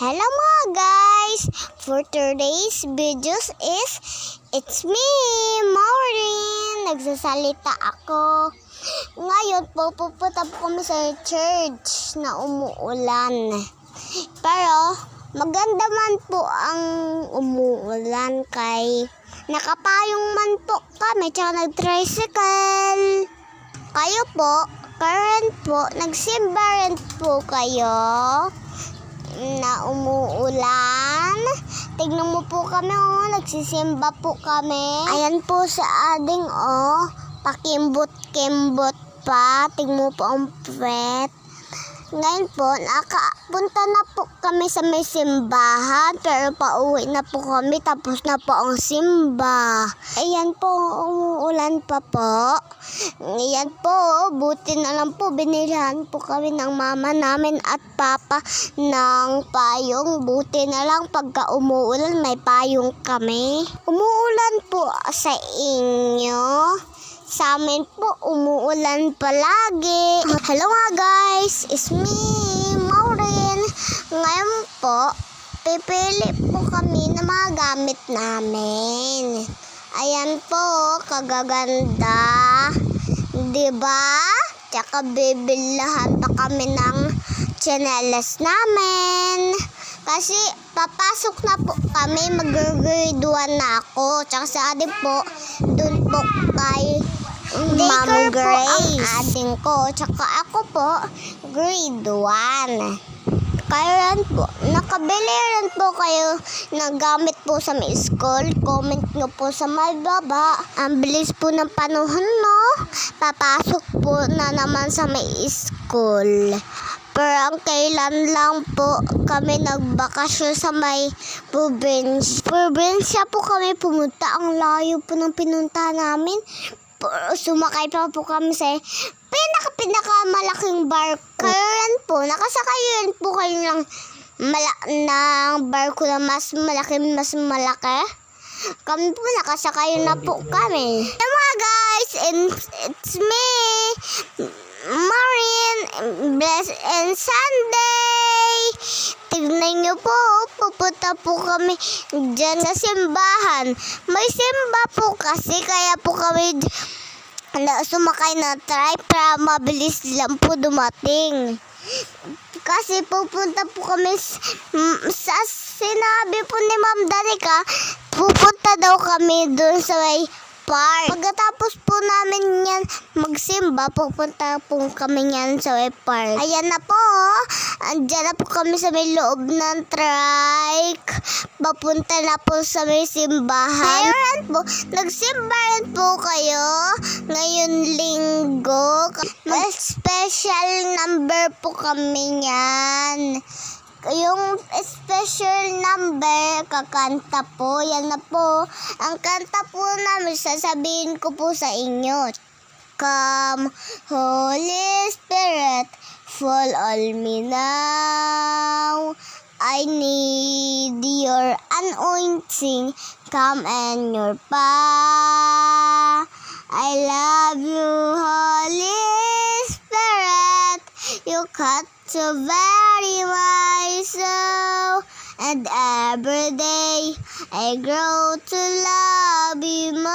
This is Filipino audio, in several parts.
Hello mga guys! For today's videos is, it's me, Maureen! Nagsasalita ako. Ngayon po, pupunta po kami sa church na umuulan. Pero, maganda man po ang umuulan kay nakapayong man po kami tsaka nag-tricycle. Kayo po, current po, nagsimba rin po kayo na umuulan. Tignan mo po kami, nagsisimba po kami. Ayan po sa ading, pakimbot-kimbot pa. Tignan mo po ang pwet. Ngayon po, nakapunta na po kami sa may simbahan, pero pauwi na po kami, tapos na po ang simba. Ayan po, umuulan pa po. Ayan po, buti na lang po, binilhan po kami ng mama namin at papa ng payong. Buti na lang pagka umuulan, may payong kami. Umuulan po sa inyo. Sa amin po, umuulan palagi. Hello mga guys, it's me, Maureen. Ngayon po, pipili po kami ng mga gamit namin. Ayan po, kagaganda. Diba? Tsaka bibilahan pa kami ng tsinelas namin. Kasi papasok na po kami, mag-grade 1 na ako. Tsaka sa atin po, dun po kay Ma'am Grace. Po ang ating ko. Tsaka ako po, grade 1. Kaya rin po, nakabili rin po kayo ng gamit po sa may school. Comment nyo po sa may baba. Ang bilis po ng panahon, no? Papasok po na naman sa may school. Pero ang kailan lang po kami nagbakasyon sa may probinsya po kami pumunta. Ang layo po ng pinunta namin. Sumakay pa po kami sa pinakamalaking barko. Kaya po, nakasakay rin po kayo ng barko na mas malaki. Kami po nakasakay na po kami. Hey mga guys, it's me, Maureen. Bless and Sunday. Tignan nyo po, pupunta po kami dyan sa simbahan. May simba po kasi, kaya po kami sumakay na try para mabilis lang po dumating. Kasi pupunta po kami sa sinabi po ni Ma'am Danica, pupunta daw kami doon sa may park. Pagkatapos po namin yan magsimba, pupunta po kami yan sa may park. Ayan na po, andyan na po kami sa may loob ng trike. Papunta na po sa may simbahan. Kaya po, nagsimba rin po kayo ngayon linggo. Special number po kami yan. Yung special number, kakanta po. Yan na po. Ang kanta po namin, sasabihin ko po sa inyo. Come, Holy Spirit, fall on me now. I need your anointing. Come and your power. I love you, Holy Spirit. You cut so very my soul, and every day I grow to love you more.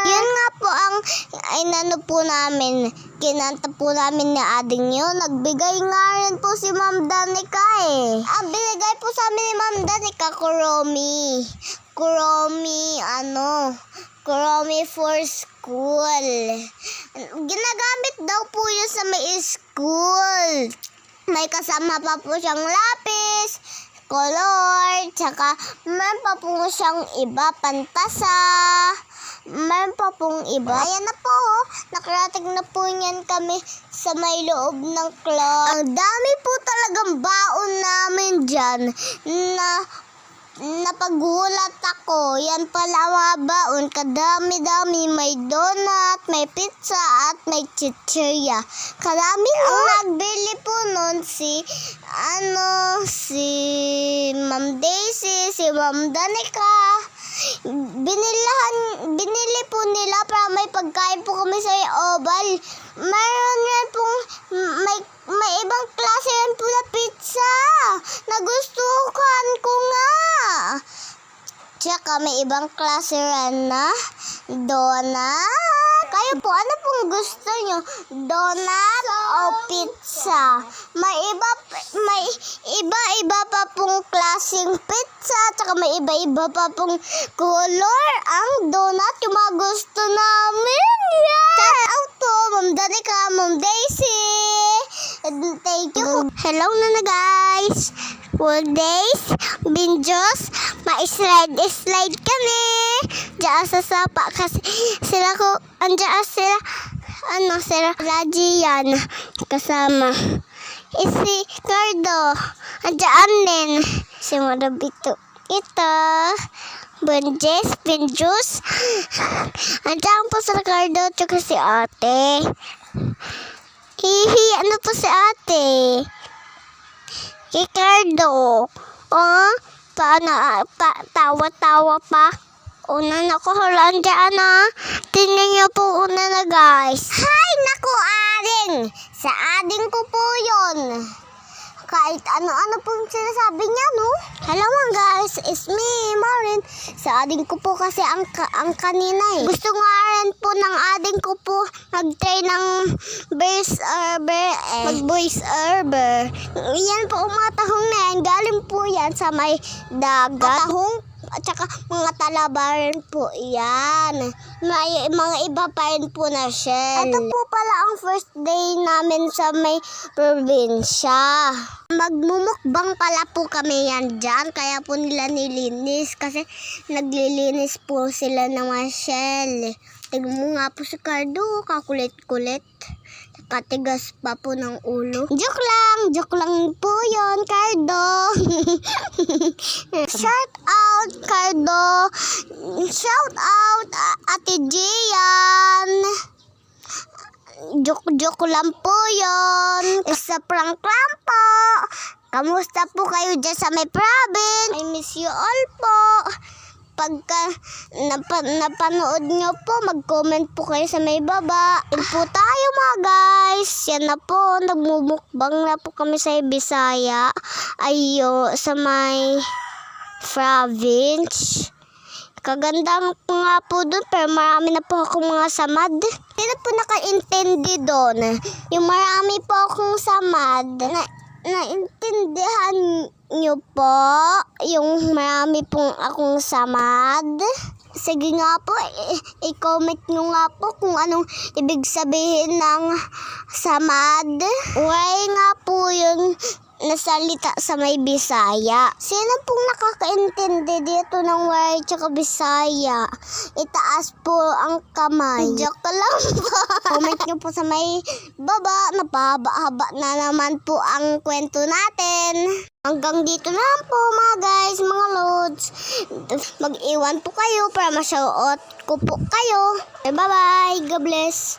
Yun nga po ang inano po namin, kinanta po namin ni ading yun. Nagbigay nga rin po si Ma'am Danica eh. Ang binigay po sa amin ni Ma'am Danica, Kuromi for school. Ginagamit daw po yun sa may school. May kasama pa po siyang lapis, color, tsaka meron pa po siyang iba, pantasa. Meron pa pong iba. Ayan na po, nakarating na po niyan kami sa may loob ng club. Ang dami po talagang baon namin dyan na napagulat ako. Yan pala mga baon, kadami-dami. May donut, may pizza, at may chichirya. Kadami ang nagbili po nun si Ma'am Daisy, si Ma'am Danica. Binili po nila para may pagkain po kami sa oval. Meron yan pong may ibang klase yan po na pizza. kami ibang klase rin na donut. Kayo po, ano pong gusto nyo? Donut o pizza? May iba pa pong klaseng pizza, tsaka may iba pa pong color ang donut, yung mga gusto namin. Yeah! Shout out po, Ma'am Danica, Ma'am Daisy. And thank you. Hello na guys. Full days, binjos, ma-slide kami. Diyan sa sapa kasi sila ko, andyan sila, Raji yan, kasama. Si Cardo, andyan din. Si Marabito, ito, bunjes, binjos. Andyan po si Cardo, tsaka si ate. Hihi, ano po si ate? Ricardo, tawa-tawa pa. Una na ko, halaan dyan Tingnan niyo po una na guys. Hay, naku ading. Sa ading ko po yun. Kahit ano-ano pong sinasabi niya, no? Hello mga guys, it's me, Marin. Sa ading ko po kasi ang kanina eh. Gusto nga rin po ng ading ko po mag-try ng mag-voice over. Yan po, mga tahong na yan. Galing po yan sa may dagat. Tahong at saka mga talaba rin po yan. May mga iba pa rin po na shell. Ito po pala ang first day namin sa may probinsya. Magmumukbang pala po kami yan dyan. Kaya po nila nilinis. Kasi naglilinis po sila ng mga shell. Tignan mo nga po si Cardo. Kakulit-kulit. Katigas pa po ng ulo. Joke lang po yon, Cardo. Shout out, Cardo. Shout out, Ate Gian. Joke lang po yon. Isa prank lang po. Kamusta po kayo dyan sa may province? I miss you all po. Pagka napanood nyo po, mag-comment po kayo sa may baba. Yan po tayo mga guys. Yan na po, nagmumukbang na po kami sa Bisaya. Ayo, sa may province. Kaganda nga po doon, pero marami na po akong mga samad. Hindi na po nakaintindi doon. Yung marami po akong samad, naintindihan nyo po yung marami pong akong samad. Sige nga po, i-comment nyo nga po kung anong ibig sabihin ng samad. Why nga po yung nasalita sa may Bisaya. Sino pong nakakaintindi dito ng why tsaka Bisaya? Itaas po ang kamay. Joke lang po. Comment nyo po sa may baba. Napahaba-haba na naman po ang kwento natin. Hanggang dito na lang po mga guys, mga loads. Mag-iwan po kayo para ma-shoutout ko po kayo. Bye-bye. God bless.